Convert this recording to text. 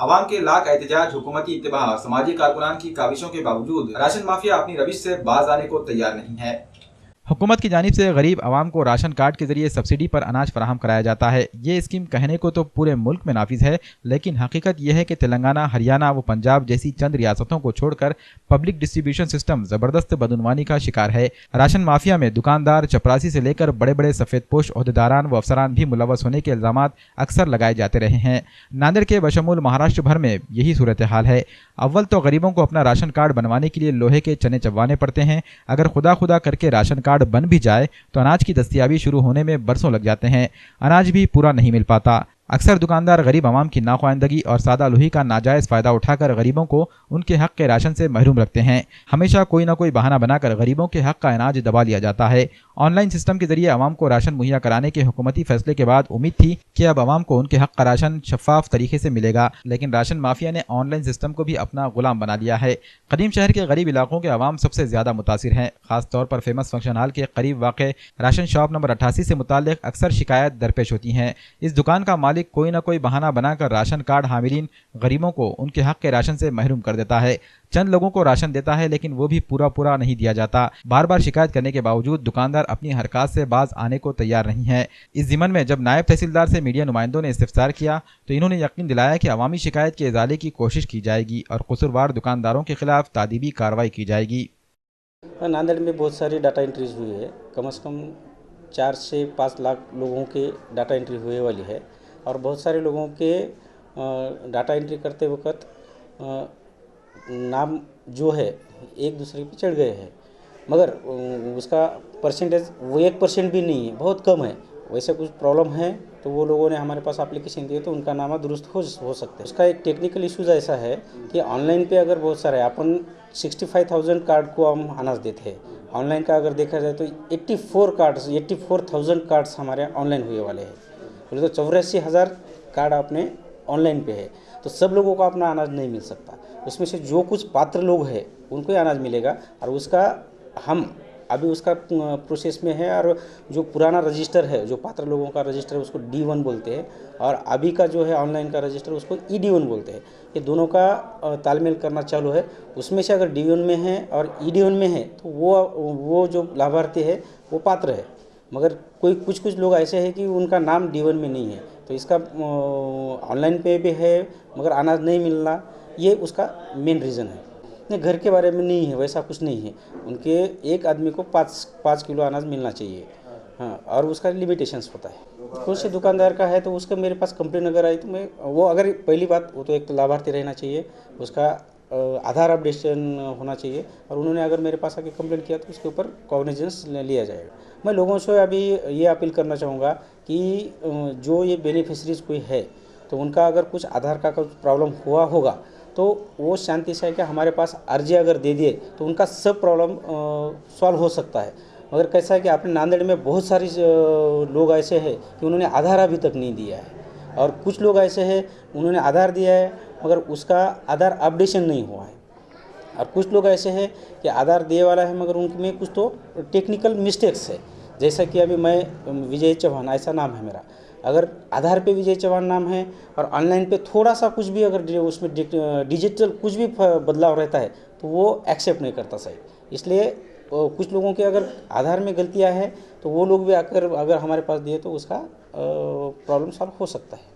आवाम के लाख एहतजाज, हुकूमती इत्तेबा, समाजी कारकुनान की काविशों के बावजूद राशन माफिया अपनी रविश से बाज आने को तैयार नहीं है। हुकूमत की जानिब से गरीब आवाम को राशन कार्ड के जरिए सब्सिडी पर अनाज फराहम कराया जाता है। ये स्कीम कहने को तो पूरे मुल्क में नाफिज है, लेकिन हकीकत यह है कि तेलंगाना, हरियाणा व पंजाब जैसी चंद रियासतों को छोड़कर पब्लिक डिस्ट्रीब्यूशन सिस्टम जबरदस्त बदनवानी का शिकार है। राशन माफिया में दुकानदार, चपरासी से लेकर बड़े बड़े सफेद पोश ओहदेदारान व अफसरान भी मुलवस होने के इल्जाम अक्सर लगाए जाते रहे हैं। नांदेड़ के बशमूल महाराष्ट्र भर में यही सूरत हाल है। अव्वल तो गरीबों को अपना राशन कार्ड बनवाने के लिए लोहे के चने चबवाने पड़ते हैं। अगर खुदा खुदा करके राशन कार्ड बन भी जाए तो अनाज की दस्तयाबी शुरू होने में बरसों लग जाते हैं। अनाज भी पूरा नहीं मिल पाता। अक्सर दुकानदार गरीब आवाम की नाख्वाइंदगी और सादा लुही का नाजायज़ फ़ायदा उठाकर गरीबों को उनके हक़ के राशन से महरूम रखते हैं। हमेशा कोई ना कोई बहाना बनाकर गरीबों के हक़ का अनाज दबा लिया जाता है। ऑनलाइन सिस्टम के जरिए आवाम को राशन मुहैया कराने के हुकूमती फैसले के बाद उम्मीद थी कि अब आवाम को उनके हक़ का राशन शफाफ तरीके से मिलेगा, लेकिन राशन माफिया ने ऑनलाइन सिस्टम को भी अपना गुलाम बना लिया है। कदीम शहर के गरीब इलाकों के आवाम सबसे ज़्यादा मुतासिर हैं। खासतौर पर फेमस फंक्शन हॉल के करीब वाक़ राशन शॉप नंबर 88 से मुताल्लिक़ अक्सर शिकायत दरपेश होती हैं। इस दुकान का मालिक कोई ना कोई बहाना बनाकर राशन कार्ड हामिलीन गरीबों को उनके हक़ के राशन से महरूम कर देता है। चंद लोगों को राशन देता है, लेकिन वो भी पूरा नहीं दिया जाता। बार बार शिकायत करने के बावजूद दुकानदार अपनी हरकत से बाज आने को तैयार नहीं है। इस ज़िमन में जब नायब तहसीलदार से मीडिया नुमाइंदों ने इस्तिफ्सार किया तो इन्होंने यकीन दिलाया कि अवामी शिकायत के इजाले की कोशिश की जाएगी और कसूरवार दुकानदारों के खिलाफ तादीबी कार्रवाई की जाएगी। नांदेड़ में बहुत सारी डाटा एंट्रीज हुई है। कम से कम 4 से 5 लाख लोगों के डाटा एंट्री हुए वाली है और बहुत सारे लोगों के डाटा एंट्री करते वक्त नाम जो है एक दूसरे पे चढ़ गए हैं, मगर उसका परसेंटेज वो 1% भी नहीं है, बहुत कम है। वैसे कुछ प्रॉब्लम है तो वो लोगों ने हमारे पास एप्लीकेशन दिए तो उनका नामा दुरुस्त हो सकता है। उसका एक टेक्निकल इशूज़ ऐसा है कि ऑनलाइन पे अगर बहुत सारे अपन 65,000 कार्ड को हम अनाज देते हैं, ऑनलाइन का अगर देखा जाए तो 84,000 कार्ड्स हमारे ऑनलाइन हुए वाले हैं। बोले तो 84,000 कार्ड अपने ऑनलाइन पे है, तो सब लोगों को अपना अनाज नहीं मिल सकता। उसमें से जो कुछ पात्र लोग हैं उनको ही अनाज मिलेगा और उसका हम अभी उसका प्रोसेस में है। और जो पुराना रजिस्टर है, जो पात्र लोगों का रजिस्टर है, उसको D1 बोलते हैं और अभी का जो है ऑनलाइन का रजिस्टर उसको ED1 बोलते हैं। ये दोनों का तालमेल करना चालू है। उसमें से अगर D1 में है और ED1 में है तो वो जो लाभार्थी है वो पात्र है, मगर कुछ लोग ऐसे हैं कि उनका नाम D1 में नहीं है, तो इसका ऑनलाइन पे भी है मगर अनाज नहीं मिलना, ये उसका मेन रीज़न है। घर के बारे में नहीं है, वैसा कुछ नहीं है। उनके एक आदमी को 5 किलो अनाज मिलना चाहिए, हाँ, और उसका लिमिटेशंस होता है। कौन से दुकानदार का है तो उसका मेरे पास कंप्लेन अगर आई तो मैं वो, अगर पहली बात वो तो एक लाभार्थी रहना चाहिए, उसका आधार अपडेशन होना चाहिए और उन्होंने अगर मेरे पास आके कंप्लेन किया तो उसके ऊपर कॉग्निजेंस लिया जाएगा। मैं लोगों से अभी ये अपील करना चाहूँगा कि जो ये बेनिफिशरीज कोई है तो उनका अगर कुछ आधार का कुछ प्रॉब्लम हुआ होगा तो वो शांति से कि हमारे पास अर्जी अगर दे दिए तो उनका सब प्रॉब्लम सॉल्व हो सकता है। मगर कैसा है कि अपने नांदेड़ में बहुत सारी लोग ऐसे हैं कि उन्होंने आधार अभी तक नहीं दिया है और कुछ लोग ऐसे हैं उन्होंने आधार दिया है मगर उसका आधार अपडेशन नहीं हुआ है और कुछ लोग ऐसे हैं कि आधार दिए वाला है मगर उनमें कुछ तो टेक्निकल मिस्टेक्स है। जैसा कि अभी मैं विजय चौहान ऐसा नाम है मेरा, अगर आधार पे विजय चौहान नाम है और ऑनलाइन पे थोड़ा सा कुछ भी अगर उसमें डिजिटल कुछ भी बदलाव रहता है तो वो एक्सेप्ट नहीं करता सही। इसलिए कुछ लोगों के अगर आधार में गलतियां हैं तो वो लोग भी अगर हमारे पास दिए तो उसका प्रॉब्लम सॉल्व हो सकता है।